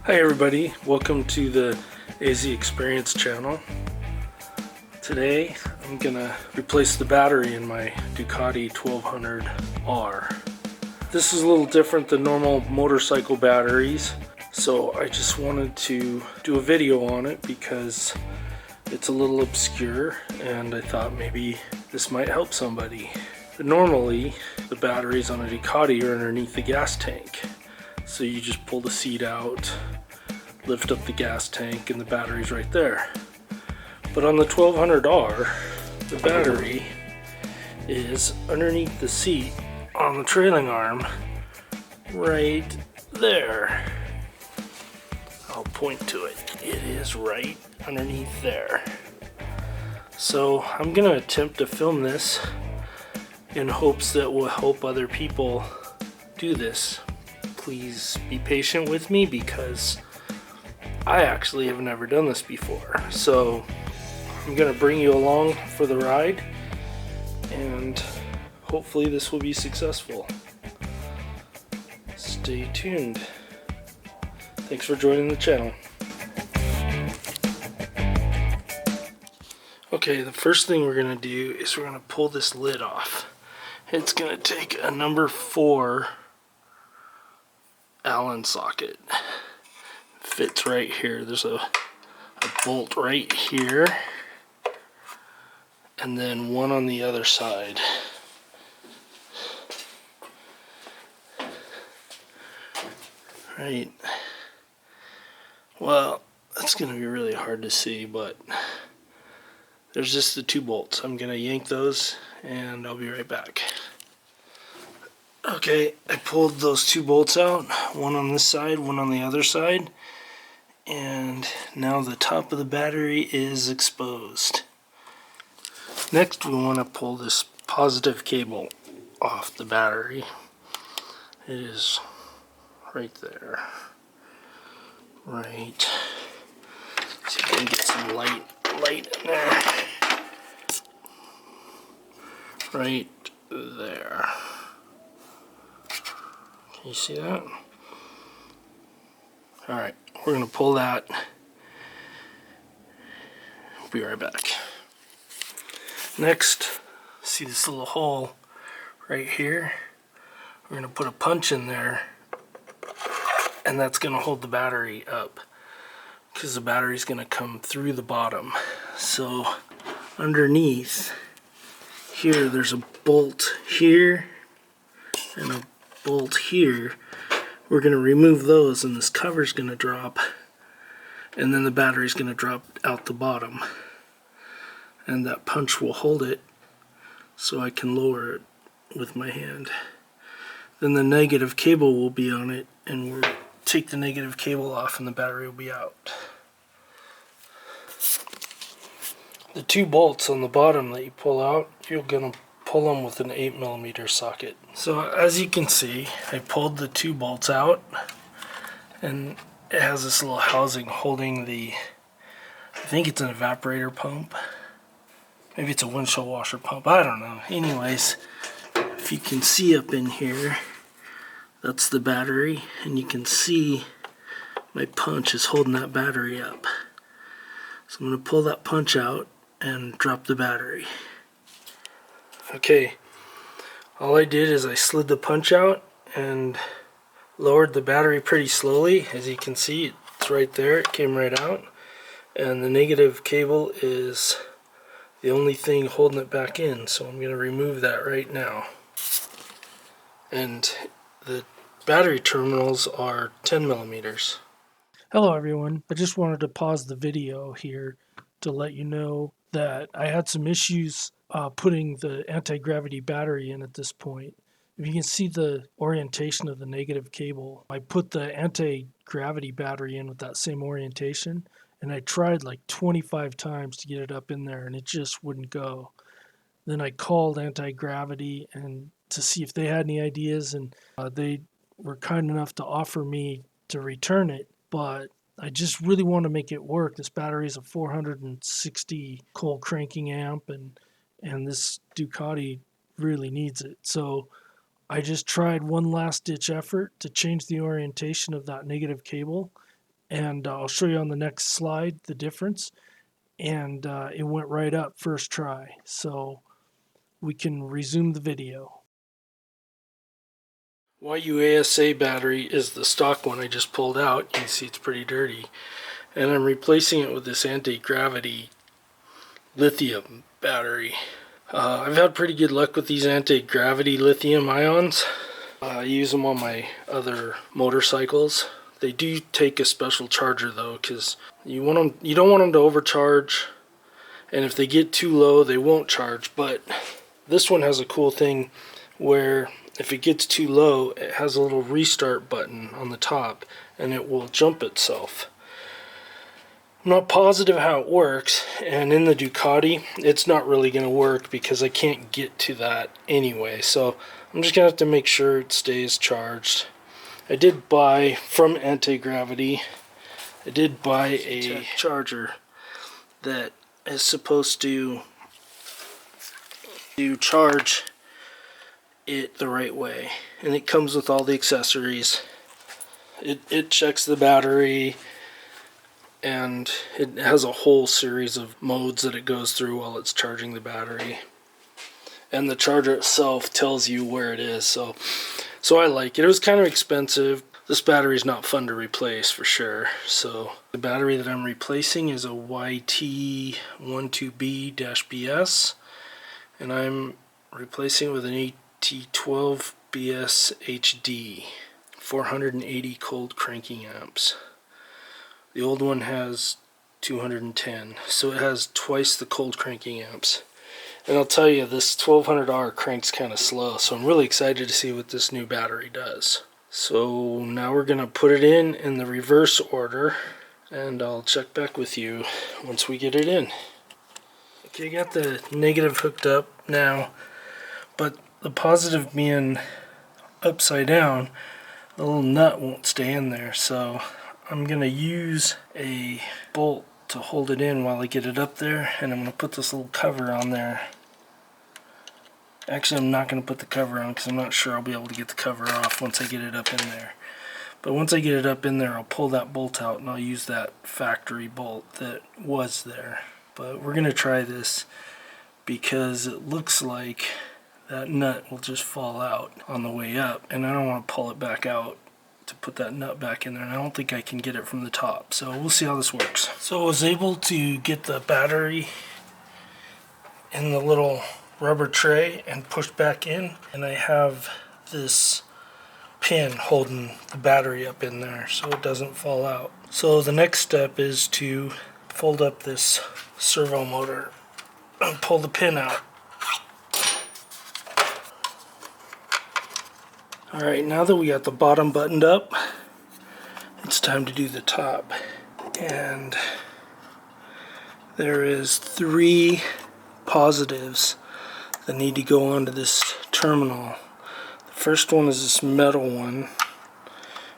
Hi everybody, welcome to the AZ Experience channel. Today I'm gonna replace the battery in my Ducati 1200R. This is a little different than normal motorcycle batteries, so I just wanted to do a video on it because it's a little obscure and I thought maybe this might help somebody. Normally the batteries on a Ducati are underneath the gas tank, so you just pull the seat out, lift up the gas tank, and the battery's right there. But on the 1200R, the battery is underneath the seat on the trailing arm right there. I'll point to it. It is right underneath there. So I'm gonna attempt to film this in hopes that will help other people do this. Please be patient with me because I actually have never done this before. So I'm gonna bring you along for the ride and hopefully this will be successful. Stay tuned. Thanks for joining the channel. Okay, the first thing we're gonna do is we're gonna pull this lid off. It's gonna take a number 4 Allen socket. Fits right here. There's a bolt right here and then one on the other side. Right. Well, that's gonna be really hard to see, but there's just the 2 bolts. I'm gonna yank those and I'll be right back. Okay, I pulled those 2 bolts out, one on this side, one on the other side, and now the top of the battery is exposed. Next we want to pull this positive cable off the battery. It is right there. Right. See if we can get some light in there. Right there. Can you see that? Alright, we're going to pull that. Be right back. Next, see this little hole right here? We're going to put a punch in there and that's going to hold the battery up because the battery's going to come through the bottom. So underneath here there's a bolt here and a bolt here. We're going to remove those and this cover's going to drop and then the battery's going to drop out the bottom and that punch will hold it so I can lower it with my hand. Then the negative cable will be on it and we'll take the negative cable off and the battery will be out. The 2 bolts on the bottom that you pull out, you're going to pull them with an 8mm socket. So as you can see, I pulled the 2 bolts out and it has this little housing holding the, I think it's an evaporator pump. Maybe it's a windshield washer pump, I don't know. Anyways, if you can see up in here, that's the battery and you can see my punch is holding that battery up. So I'm going to pull that punch out and drop the battery. Okay, all I did is I slid the punch out and lowered the battery pretty slowly. As you can see, it's right there, it came right out. And the negative cable is the only thing holding it back in, so I'm going to remove that right now. And the battery terminals are 10mm. Hello everyone, I just wanted to pause the video here to let you know that I had some issues putting the anti-gravity battery in at this point. If you can see the orientation of the negative cable, I put the anti-gravity battery in with that same orientation and I tried like 25 times to get it up in there and it just wouldn't go. Then I called anti-gravity and to see if they had any ideas, and they were kind enough to offer me to return it, but I just really want to make it work. This battery is a 460 cold cranking amp and this Ducati really needs it. So I just tried one last ditch effort to change the orientation of that negative cable and I'll show you on the next slide the difference. And it went right up first try, so we can resume the video. YUASA battery is the stock one I just pulled out. You can see it's pretty dirty, and I'm replacing it with this Antigravity Lithium battery. I've had pretty good luck with these Antigravity Lithium ions. I use them on my other motorcycles. They do take a special charger though, because you don't want them to overcharge, and if they get too low they won't charge. But this one has a cool thing where if it gets too low, it has a little restart button on the top and it will jump itself. I'm not positive how it works, and in the Ducati it's not really going to work because I can't get to that anyway, so I'm just going to have to make sure it stays charged. I did buy from Antigravity, I did buy a charger that is supposed to charge it the right way, and it comes with all the accessories. It checks the battery, and it has a whole series of modes that it goes through while it's charging the battery, and the charger itself tells you where it is. So I like it. It was kind of expensive. This battery is not fun to replace for sure. So the battery that I'm replacing is a YT12B-BS, and I'm replacing it with an AT12BS HD 480 cold cranking amps. The old one has 210, so it has twice the cold cranking amps. And I'll tell you, this 1200R cranks kind of slow, so I'm really excited to see what this new battery does. So now we're going to put it in the reverse order, and I'll check back with you once we get it in. Okay, I got the negative hooked up now, but the positive being upside down, the little nut won't stay in there, so I'm going to use a bolt to hold it in while I get it up there, and I'm going to put this little cover on there. Actually, I'm not going to put the cover on because I'm not sure I'll be able to get the cover off once I get it up in there. But once I get it up in there, I'll pull that bolt out and I'll use that factory bolt that was there. But we're going to try this because it looks like that nut will just fall out on the way up, and I don't want to pull it back out to put that nut back in there, and I don't think I can get it from the top, so we'll see how this works. So I was able to get the battery in the little rubber tray and push back in, and I have this pin holding the battery up in there so it doesn't fall out. So the next step is to fold up this servo motor and pull the pin out. Alright, now that we got the bottom buttoned up, it's time to do the top. And there is 3 positives that need to go onto this terminal. The first one is this metal one,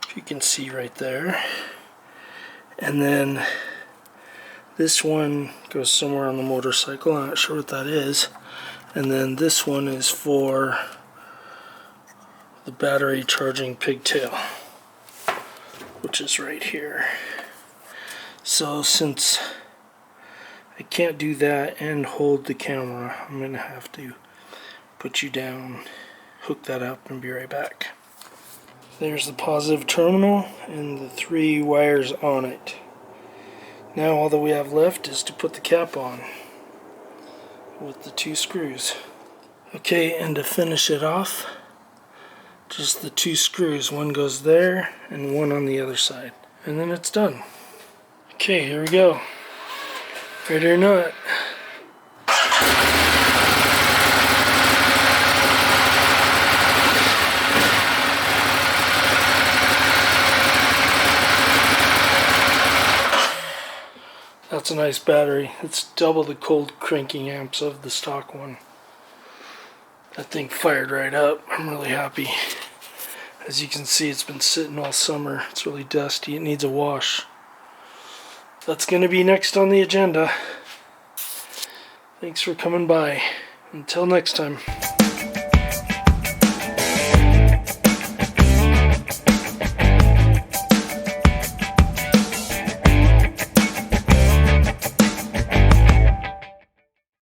if you can see right there. And then this one goes somewhere on the motorcycle, I'm not sure what that is. And then this one is for the battery charging pigtail, which is right here. So since I can't do that and hold the camera, I'm going to have to put you down, hook that up, and be right back. There's the positive terminal and the 3 wires on it. Now all that we have left is to put the cap on with the 2 screws. Okay, and to finish it off, just the 2 screws. One goes there and one on the other side. And then it's done. Okay, here we go. Ready or not. That's a nice battery. It's double the cold cranking amps of the stock one. That thing fired right up. I'm really happy. As you can see, it's been sitting all summer. It's really dusty. It needs a wash. That's going to be next on the agenda. Thanks for coming by. Until next time.